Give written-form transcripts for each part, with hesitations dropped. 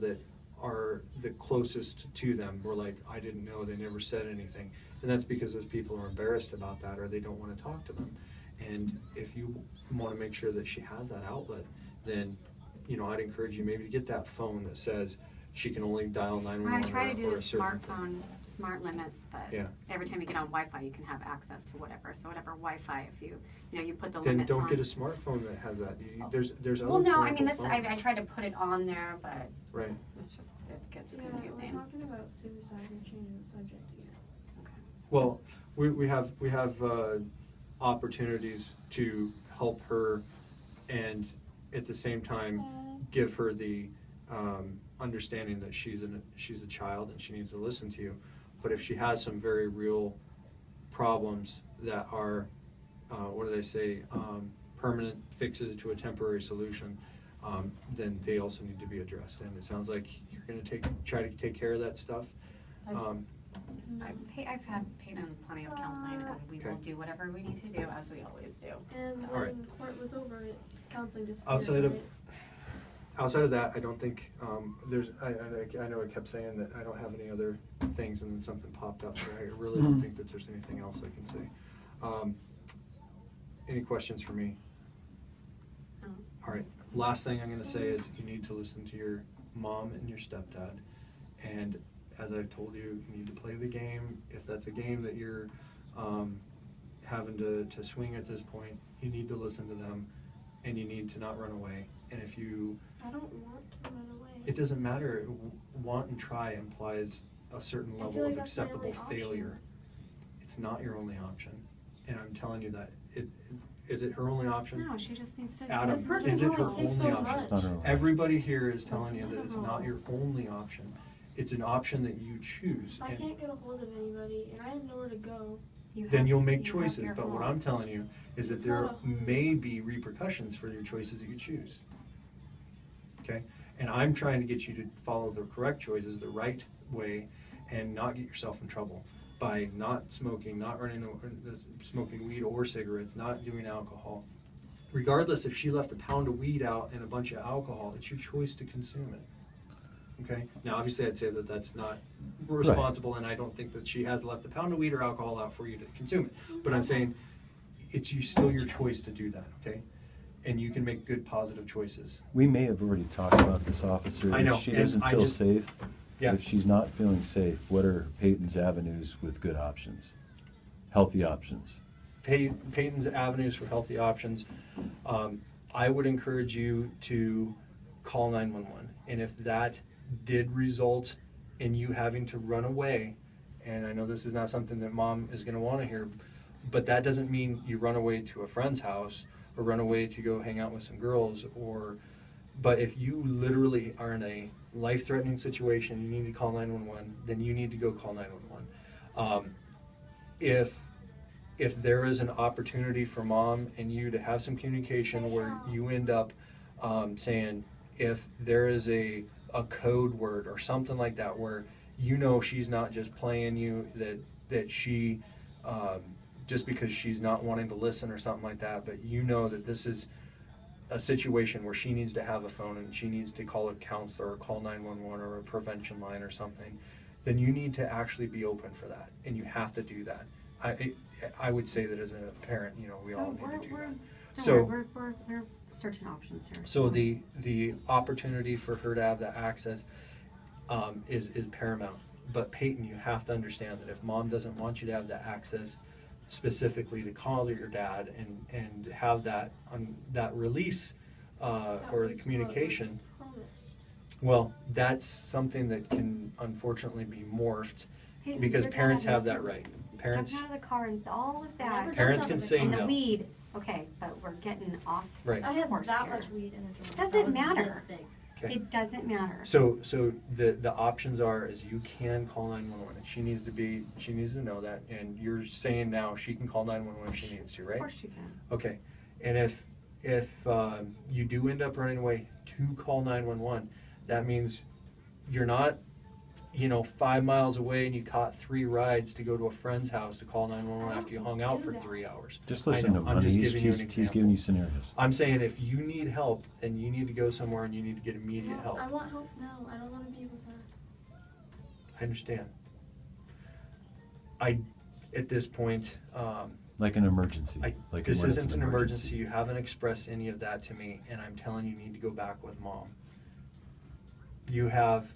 that are the closest to them were like, I didn't know, they never said anything. And that's because those people are embarrassed about that, or they don't want to talk to them. And if you want to make sure that she has that outlet, then, you know, I'd encourage you maybe to get that phone that says she can only dial 911 I try to do or the a certain smartphone thing. smart limits, but Yeah. every time you get on Wi-Fi, you can have access to whatever. So whatever Wi-Fi, if you put the Then limits don't on. get a smartphone that has that. There's other Well, no, I parental mean, phones. I try to put it on there, but Right. it's just, it gets Yeah, confusing. we're talking about suicide and changing the subject again. Okay. Well, we have opportunities to help her, and at the same time give her the understanding that she's a child and she needs to listen to you. But if she has some very real problems that are what do they say, permanent fixes to a temporary solution, then they also need to be addressed. And it sounds like you're going to try to take care of that stuff. I've had paid on plenty of counseling, and we will Okay. do whatever we need to do, as we always do. And All right. when court was over, counseling disappeared. Outside of right? outside of that, I don't think there's. I know I kept saying that I don't have any other things, and then something popped up. But I really don't think that there's anything else I can say. Any questions for me? No. All right. Last thing I'm going to say is you need to listen to your mom and your stepdad. And as I've told you, you need to play the game. If that's a game that you're having to swing at this point, you need to listen to them, and you need to not run away. And if you, I don't want to run away. it doesn't matter. Want and try implies a certain I level feel like of that's my acceptable only option. failure. It's not your only option, and I'm telling you that. Is it her only option? No, she just needs to. Adam, This person is it her only takes only so option? much. It's not her only Everybody here is telling you Listen that to it's the not your rules. only option. It's an option that you choose. I And can't get a hold of anybody, and I have nowhere to go. You then have- you'll make you have choices. your But what home. I'm telling you is that It's there not a home. may be repercussions for your choices that you choose. Okay? And I'm trying to get you to follow the correct choices the right way and not get yourself in trouble by not smoking, not smoking weed or cigarettes, not doing alcohol. Regardless if she left a pound of weed out and a bunch of alcohol, it's your choice to consume it. Okay? Now, obviously, I'd say that that's not responsible, and I don't think that she has left a pound of weed or alcohol out for you to consume it. But I'm saying it's still your choice to do that, okay? And you can make good, positive choices. We may have already talked about this, officer. I know, If she and doesn't I feel just- safe, Yeah. if she's not feeling safe, what are Peyton's avenues with good options? Healthy options? Peyton's avenues for healthy options. I would encourage you to call 911. And if that did result in you having to run away, and I know this is not something that mom is going to want to hear, but that doesn't mean you run away to a friend's house or run away to go hang out with some girls, but if you literally are in a life-threatening situation, you need to call 911, then you need to go call 911. If there is an opportunity for mom and you to have some communication where you end up saying, if there is a code word or something like that where you know she's not just playing you, that she just because she's not wanting to listen or something like that, but you know that this is a situation where she needs to have a phone and she needs to call a counselor or call 911 or a prevention line or something, then you need to actually be open for that, and you have to do that. I would say that as a parent, you know, we all need to do that. So we're searching options here. so the opportunity for her to have that access is paramount. But Peyton, you have to understand that if mom doesn't want you to have that access specifically to call your dad and have that release That or the was communication, what was promised. well, that's something that can unfortunately be morphed Hey, because your dad parents had have that nothing. right. Parents, Jumping out of the car and all of Never that. jumped parents out can of the say car. And the no. weed, okay, but we're getting off. Right. I had Horse that here. much weed in a drawer. Doesn't That was matter. This big. Okay. It doesn't matter. So the options are is you can call 911 and she needs to know that, and you're saying now she can call 911 if she needs to, right? Of course you can. Okay, and if you do end up running away to call 911, that means you're not 5 miles away and you caught 3 rides to go to a friend's house to call 911 after you hung out for 3 hours. Just I listen know, to him, I'm honey. just He's, giving you an he's example. giving you scenarios. I'm saying if you need help, then you need to go somewhere and you need to get immediate No, help. I want help now. I don't want to be with her. I understand. At this point, Like an emergency. Like this when it's isn't an emergency. You haven't expressed any of that to me, and I'm telling you need to go back with mom. You have,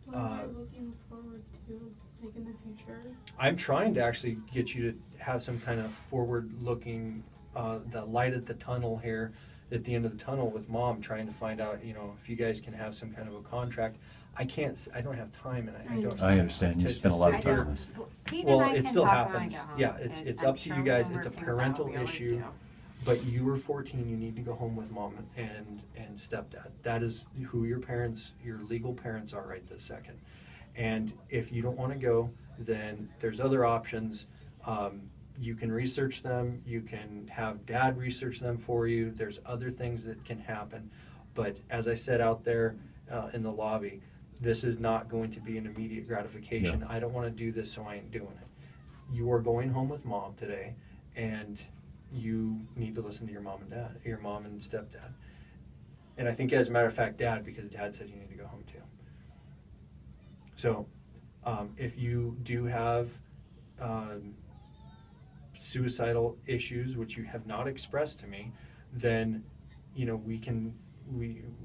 What am I looking forward to, like in the future? I'm trying to actually get you to have some kind of forward-looking, the light at the tunnel here, at the end of the tunnel with mom, trying to find out, if you guys can have some kind of a contract. I don't have time, and I don't. I understand. You to spent a lot of sit here. time on this. Pete Well, and I it can still talk when I happens. get home, Yeah, it's and up I'm to sure you we guys. can It's a work things out. parental We always issue. do. But you were 14, you need to go home with mom and stepdad. That is who your legal parents are right this second. And if you don't want to go, then there's other options. You can research them, you can have dad research them for you. There's other things that can happen. But as I said out there in the lobby, this is not going to be an immediate gratification. Yeah. I don't want to do this, so I ain't doing it. You are going home with mom today, and you need to listen to your mom and stepdad. And I think, as a matter of fact, dad, because dad said you need to go home too. So, if you do have suicidal issues, which you have not expressed to me, then,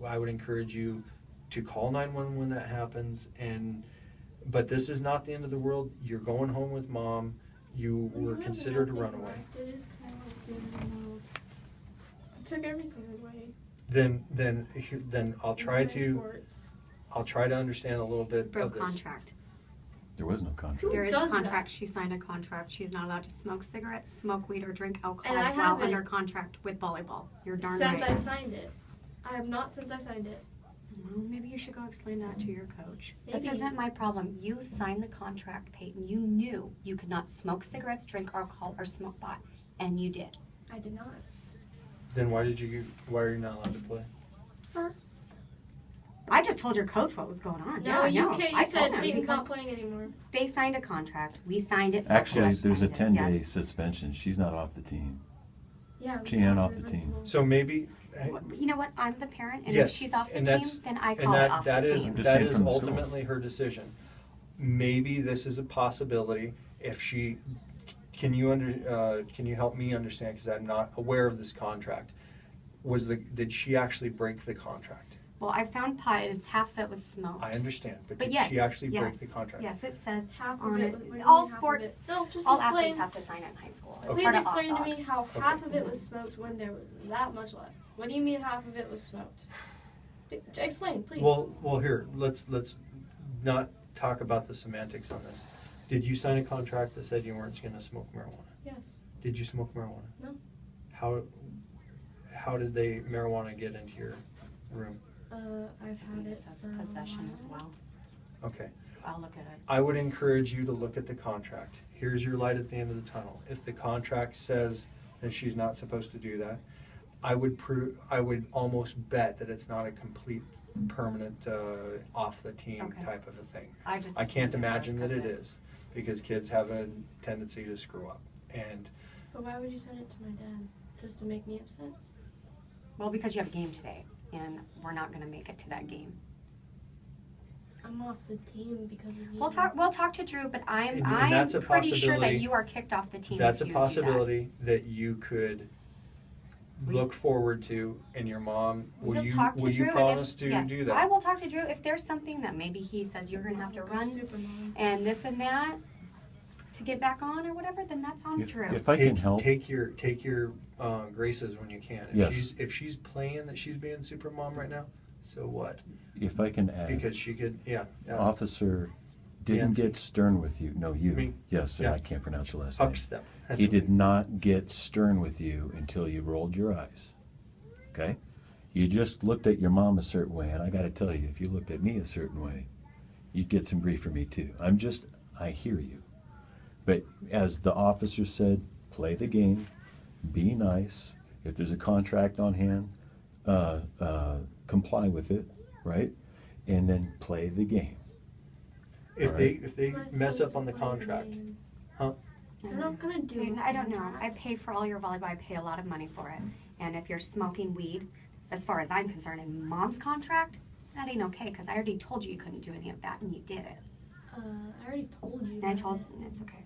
I would encourage you to call 911 when that happens. But this is not the end of the world. You're going home with mom. You were considered a runaway. It is kind of like the end of the world. I took everything away. Then I'll try My to sports. understand a little bit Broke of this. contract. There was no contract. Who There is a does that? contract. She signed a contract. She's not allowed to smoke cigarettes, smoke weed, or drink alcohol And I while haven't. under contract with volleyball. You're darn Since right. I signed it. I have not since I signed it. Well, maybe you should go explain that to your coach. This Maybe. isn't my problem. You signed the contract, Peyton. You knew you could not smoke cigarettes, drink alcohol, or smoke pot, and you did. I did not. Then why are you not allowed to play? I just told your coach what was going on. No, yeah, you no. can't. I You told said him Peyton's not because playing anymore. They signed a contract. We signed it. both of Actually, us there's a signed it. 10-day Yes. suspension. She's not off the team. Yeah. She ain't off the team. So maybe. You know what? I'm the parent, and Yes, if she's off the and team, that's- then I and call it off that the is team. Just that saying is from the school. ultimately her decision. Maybe this is a possibility. If she, can you help me understand? Because I'm not aware of this contract. Did she actually break the contract? Well, I found pot. Half of it was smoked. I understand, but But did yes, she actually break yes, the contract? Yes, it says Half of on it. it. What do you mean All half of sports, it? No, just all explain. athletes have to sign it in high school. It's Okay. Please part of explain to OSOG. me how half of it was smoked when there was that much left. What do you mean half of it was smoked? Explain, please. Well, here, let's not talk about the semantics on this. Did you sign a contract that said you weren't going to smoke marijuana? Yes. Did you smoke marijuana? No. How did they marijuana get into your room? I've had It it says for a possession as while. well. Okay. I'll look at it. I would encourage you to look at the contract. Here's your light at the end of the tunnel. If the contract says that she's not supposed to do that, I would almost bet that it's not a complete permanent off the team Okay. type of a thing. I just I can't assumed it was imagine that 'cause it is, because kids have a tendency to screw up. And But why would you send it to my dad? Just to make me upset? Well, because you have a game today, and we're not going to make it to that game. I'm off the team because of you. We'll talk to Drew, but I'm And that's a pretty sure that possibility. you are kicked off the team. that's if a you do that. possibility that you could look forward to, and your mom, will We'll you talk to Drew, and promise if, to yes, do that? I will talk to Drew if there's something that maybe he says you're going to have to run Supermom. and this and that to get back on or whatever, then that's on If, Drew. if I can help, Take your graces when you can. Yes. If she's playing that she's being super mom right now, so what? if I can add, Because she could, yeah. officer didn't Nancy. get stern with you. No, you. Me? Yes, Yeah. I can't pronounce your last name. Huckstep. That's He okay. did not get stern with you until you rolled your eyes. Okay? You just looked at your mom a certain way, and I got to tell you, if you looked at me a certain way, you'd get some grief from me too. I hear you. But as the officer said, play the game, be nice. If there's a contract on hand, comply with it, right? And then play the game. If Alright. they Am I mess supposed up to on the put it contract, in? huh? They're not gonna do it. I don't know. I pay for all your volleyball. I pay a lot of money for it. And if you're smoking weed, as far as I'm concerned, in mom's contract, that ain't okay because I already told you you couldn't do any of that and you did it. I already told you. And I that. told, it's okay.